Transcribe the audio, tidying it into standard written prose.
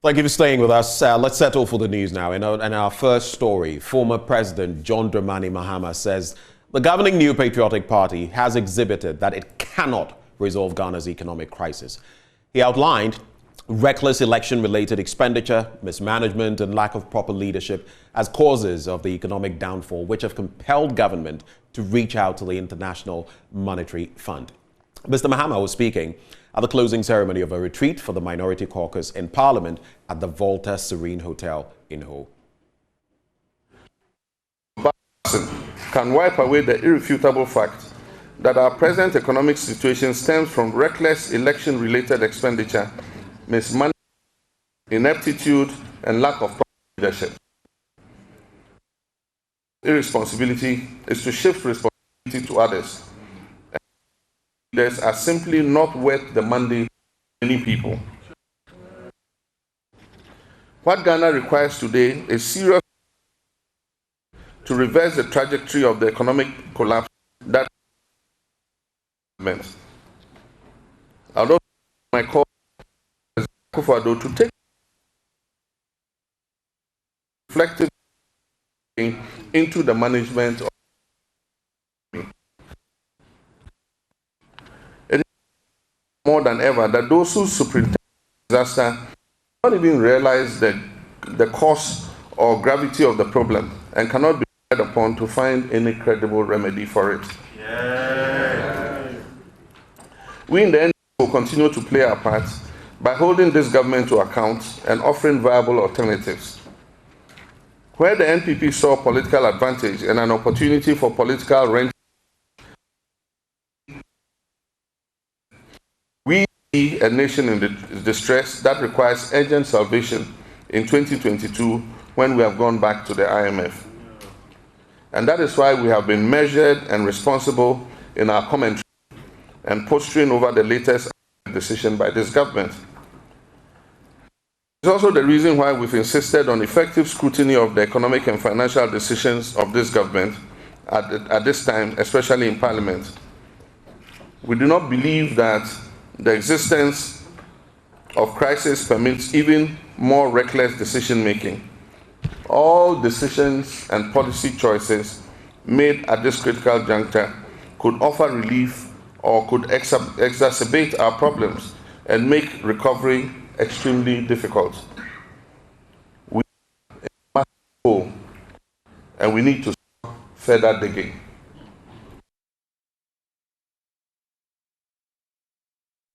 Thank you for staying with us. Let's settle for the news now. In our first story, former President John Dramani Mahama says the governing New Patriotic Party has exhibited that it cannot resolve Ghana's economic crisis. He outlined reckless election-related expenditure, mismanagement and lack of proper leadership as causes of the economic downfall, which have compelled government to reach out to the International Monetary Fund. Mr. Mahama was speaking at the closing ceremony of a retreat for the Minority Caucus in Parliament at the Volta Serene Hotel in Ho. Can wipe away the irrefutable fact that our present economic situation stems from reckless election-related expenditure, mismanagement, ineptitude, and lack of leadership. Irresponsibility is to shift responsibility to others. Leaders are simply not worth the mandate of many people. What Ghana requires today is serious to reverse the trajectory of the economic collapse that meant. Although my call to take reflective into the management of it is more than ever that those who superintend disaster don't even realize the cause or gravity of the problem and cannot be relied upon to find any credible remedy for it. Yeah. We in the NPP will continue to play our part by holding this government to account and offering viable alternatives. Where the NPP saw political advantage and an opportunity for political rent, we see a nation in distress that requires urgent salvation in 2022 when we have gone back to the IMF. And that is why we have been measured and responsible in our commentary and posturing over the latest decision by this government. It's also the reason why we've insisted on effective scrutiny of the economic and financial decisions of this government at this time, especially in Parliament. We do not believe that the existence of crisis permits even more reckless decision-making. All decisions and policy choices made at this critical juncture could offer relief or could exacerbate our problems and make recovery extremely difficult. We must go, and we need to stop further digging.